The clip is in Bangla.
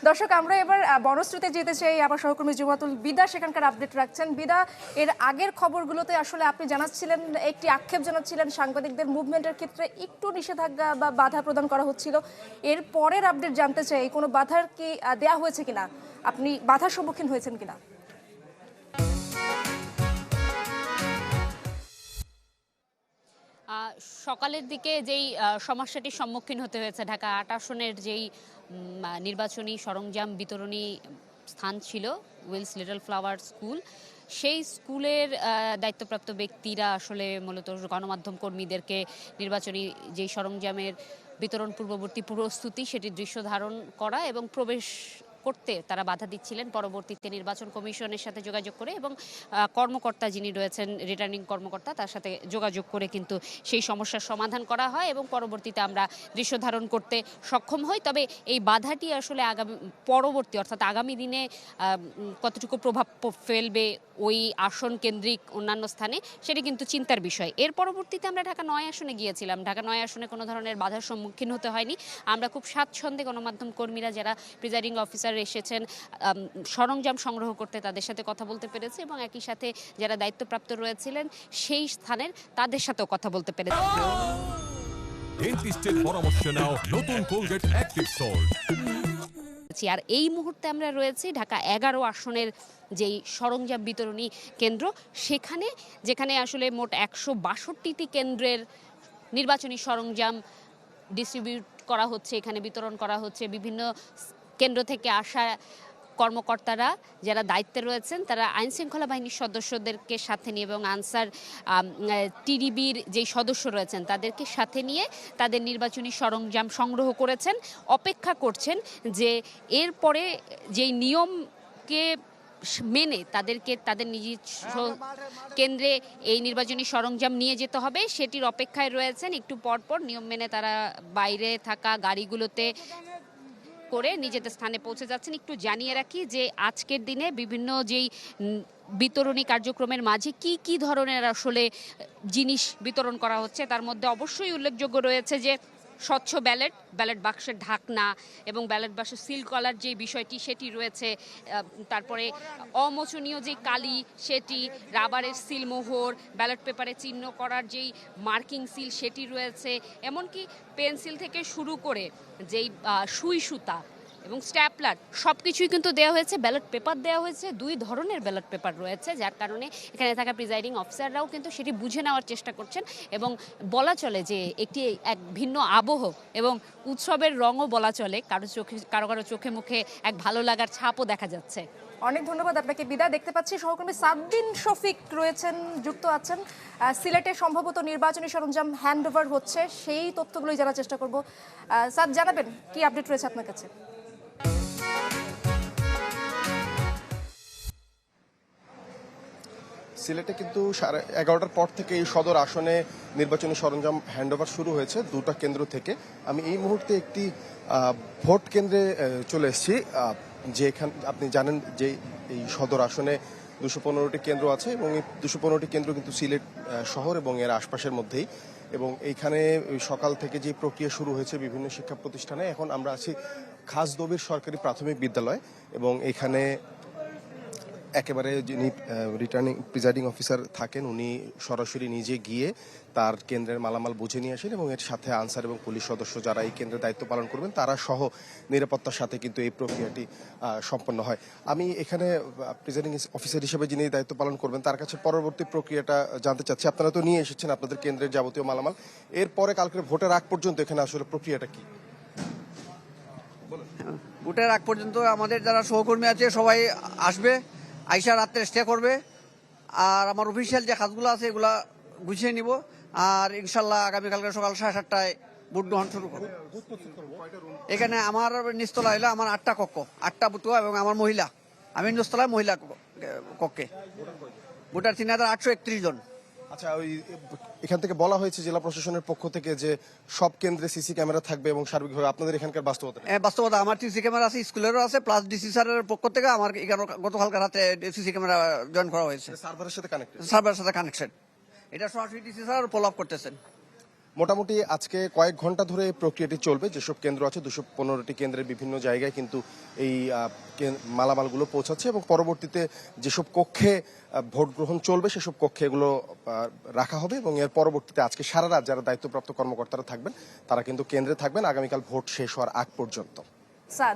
দর্শক আমরা এবার বনশ্রুতে যেতে চাই। আমার সহকর্মী জুমাতুল বিদা সেখানকার আপডেট রাখছেন। বিদা, এর আগের খবরগুলোতে আসলে আপনি জানাচ্ছিলেন, একটি আক্ষেপ জানাচ্ছিলেন সাংবাদিকদের মুভমেন্টের ক্ষেত্রে একটু নিষেধাজ্ঞা বা বাধা প্রদান করা হচ্ছিল। এর পরের আপডেট জানতে চাই, কোনো বাধার কি দেয়া হয়েছে কিনা, আপনি বাধার সম্মুখীন হয়েছেন কিনা? সকালের দিকে যেই সমস্যাটির সম্মুখীন হতে হয়েছে, ঢাকা ৮ আসনের যেই নির্বাচনী সরঞ্জাম বিতরণী স্থান ছিল উইলস লিটল ফ্লাওয়ার স্কুল, সেই স্কুলের দায়িত্বপ্রাপ্ত ব্যক্তিরা আসলে মূলত গণমাধ্যম কর্মীদেরকে নির্বাচনী যেই সরঞ্জামের বিতরণ পূর্ববর্তী প্রস্তুতি সেটির দৃশ্য ধারণ করা এবং প্রবেশ করতে তারা বাধা দিচ্ছিলেন। পরবর্তীতে নির্বাচন কমিশনের সাথে যোগাযোগ করে এবং কর্মকর্তা যিনি রয়েছেন রিটার্নিং কর্মকর্তা তার সাথে যোগাযোগ করে কিন্তু সেই সমস্যার সমাধান করা হয় এবং পরবর্তীতে আমরা দৃশ্য ধারণ করতে সক্ষম হই। তবে এই বাধাটি আসলে পরবর্তী অর্থাৎ আগামী দিনে কতটুকু প্রভাব ফেলবে ওই আসন কেন্দ্রিক অন্যান্য স্থানে, সেটি কিন্তু চিন্তার বিষয়। এর পরবর্তীতে আমরা ঢাকা ৯ আসনে গিয়েছিলাম। ঢাকা ৯ আসনে কোনো ধরনের বাধার সম্মুখীন হতে হয়নি। আমরা খুব স্বাচ্ছন্দ্যে গণমাধ্যম কর্মীরা যারা প্রিজাইডিং অফিসার এসেছেন সরঞ্জাম সংগ্রহ করতে, তাদের সাথে কথা বলতে পেরেছে এবং একই সাথে যারা দায়িত্বপ্রাপ্ত রয়েছিলেন সেই স্থানের তাদের সাথেও কথা বলতে পেরেছে। ডেন্টিস্টের পরামর্শ নাও নতুন কোলগেট অ্যাক্টিভ সল্ট। আর এই মুহূর্তে আমরা রয়েছি ঢাকা ১১ আসনের যেই সরঞ্জাম বিতরণী কেন্দ্র, সেখানে যেখানে আসলে মোট ১৬২টি কেন্দ্রের নির্বাচনী সরঞ্জাম ডিস্ট্রিবিউট করা হচ্ছে, এখানে বিতরণ করা হচ্ছে। বিভিন্ন কেন্দ্র থেকে আসা কর্মকর্তারা যারা দায়িত্বে রয়েছেন তারা আইনশৃঙ্খলা বাহিনীর সদস্যদেরকে সাথে নিয়ে এবং আনসার টিডিবির যেই সদস্য রয়েছেন তাদেরকে সাথে নিয়ে তাদের নির্বাচনী সরঞ্জাম সংগ্রহ করেছেন, অপেক্ষা করছেন যে এরপরে যেই নিয়মকে মেনে তাদেরকে তাদের নিজস্ব কেন্দ্রে এই নির্বাচনী সরঞ্জাম নিয়ে যেতে হবে, সেটির অপেক্ষায় রয়েছেন। একটু পরপর নিয়ম মেনে তারা বাইরে থাকা গাড়িগুলোতে করে নিজেদের স্থানে পৌঁছে যাচ্ছেন। একটু জানিয়ে রাখি যে আজকের দিনে বিভিন্ন যেই বিতরণী কার্যক্রমের মাঝে কি কি ধরনের আসলে জিনিস বিতরণ করা হচ্ছে, তার মধ্যে অবশ্যই উল্লেখযোগ্য রয়েছে যে স্বচ্ছ ব্যালট বাক্সের ঢাকনা এবং ব্যালট বাক্সের সিল করার যে বিষয়টি সেটি রয়েছে। তারপরে অমোচনীয় যে কালি সেটি, রাবারের সিল মোহর, ব্যালট পেপারে চিহ্ন করার যেই মার্কিং সিল সেটি রয়েছে, এমনকি পেন্সিল থেকে শুরু করে যেই সুই সুতা এবং স্ট্যাপলার সব কিছুই কিন্তু দেওয়া হয়েছে। ব্যালট পেপার দেওয়া হয়েছে, 2 ধরনের ব্যালট পেপার রয়েছে, যার কারণে এখানে থাকা প্রিজাইডিং অফিসাররাও কিন্তু সেটি বুঝে নেওয়ার চেষ্টা করছেন এবং বলা চলে যে এক ভিন্ন আবহ এবং উৎসবের রঙও বলা চলে। কারো কারো চোখে মুখে এক ভালো লাগার ছাপও দেখা যাচ্ছে। অনেক ধন্যবাদ আপনাকে বিদা। দেখতে পাচ্ছি সহকর্মী সাদ্দিন শফিক রয়েছেন, যুক্ত আছেন। সিলেটে সম্ভবত নির্বাচনী সরঞ্জাম হ্যান্ড ওভার হচ্ছে, সেই তথ্যগুলোই জানার চেষ্টা করব। সাদ, জানাবেন কি আপডেট রয়েছে আপনার কাছে? সিলেটে কিন্তু 11:30টার পর থেকে এই সদর আসনে নির্বাচনী সরঞ্জাম হ্যান্ডওভার শুরু হয়েছে 2টা কেন্দ্র থেকে। আমি এই মুহূর্তে একটি ভোট কেন্দ্রে চলে এসেছি, যে আপনি জানেন যে এই সদর আসনে 215টি কেন্দ্র আছে এবং এই 215টি কেন্দ্র কিন্তু সিলেট শহর এবং এর আশপাশের মধ্যেই। এবং এইখানে সকাল থেকে যে প্রক্রিয়া শুরু হয়েছে বিভিন্ন শিক্ষা প্রতিষ্ঠানে। এখন আমরা আছি খাসদবির সরকারি প্রাথমিক বিদ্যালয় এবং এখানে একেবারে যিনি রিটার্নিং প্রিজাইডিং অফিসার থাকেন উনি সরাসরি নিজে গিয়ে তার কেন্দ্রের মালামাল বুঝে নিয়ে আসেন এবং এর সাথে আনসার এবং পুলিশ সদস্য যারা এই কেন্দ্রে দায়িত্ব পালন করবেন তারা সহ নিরাপত্তার সাথে কিন্তু এই প্রক্রিয়াটি সম্পন্ন হয়। আমি এখানে প্রিজাইডিং অফিসার হিসেবে যিনি দায়িত্ব পালন করবেন তার কাছে পরবর্তী প্রক্রিয়াটা জানতে চাচ্ছি। আপনারা তো নিয়ে এসেছেন আপনাদের কেন্দ্রের যাবতীয় মালামাল, এরপরে কালকের ভোটের আগ পর্যন্ত এখানে আসলে প্রক্রিয়াটা কি? ভোটের আগ পর্যন্ত আমাদের যারা সহকর্মী আছে সবাই আসবে, আইসা রাত্রে স্টে করবে, আর আমার অফিসিয়াল যে কাজগুলো আছে এগুলা গুছিয়ে নিব, আর ইনশাল্লাহ আগামীকালকে সকাল 7:30টায় ভোট গ্রহণ শুরু করব। এখানে আমার নিচতলা হইলো আমার 8টা কক্ষ, 8টা বুথ এবং আমার মহিলা, আমি নিচতলায় মহিলা কক্ষে ভোটার 3831 জন। আচ্ছা, ওই এখান থেকে বলা হয়েছে জেলা প্রশাসনের পক্ষ থেকে যে সব কেন্দ্রে সিসি ক্যামেরা থাকবে এবং সার্বিকভাবে আপনাদের এখানকার বাস্তবতা আমার সিসি ক্যামেরা আছে, স্কুলেরও আছে, প্লাস ডিসি স্যারের পক্ষ থেকে আমার গতকালকে রাতে সিসি ক্যামেরা জয়েন করা হয়েছে, সার্ভারের সাথে কানেক্টেড। সার্ভারের সাথে কানেকশন। এটা সরাসরি ডিসি স্যার ফলো আপ করতেছেন। মোটামুটি আজকে কয়েক ঘন্টা ধরে এই প্রক্রিয়াটি চলবে। যেসব কেন্দ্র আছে 215টি কেন্দ্রের বিভিন্ন জায়গায় কিন্তু এই মালামালগুলো পৌঁছাচ্ছে এবং পরবর্তীতে যেসব কক্ষে ভোট গ্রহণ চলবে সেসব কক্ষে এগুলো রাখা হবে এবং এর পরবর্তীতে আজকে সারা রাত যারা দায়িত্বপ্রাপ্ত কর্মকর্তারা থাকবেন তারা কিন্তু কেন্দ্রে থাকবেন আগামীকাল ভোট শেষ হওয়ার আগ পর্যন্ত। সাদ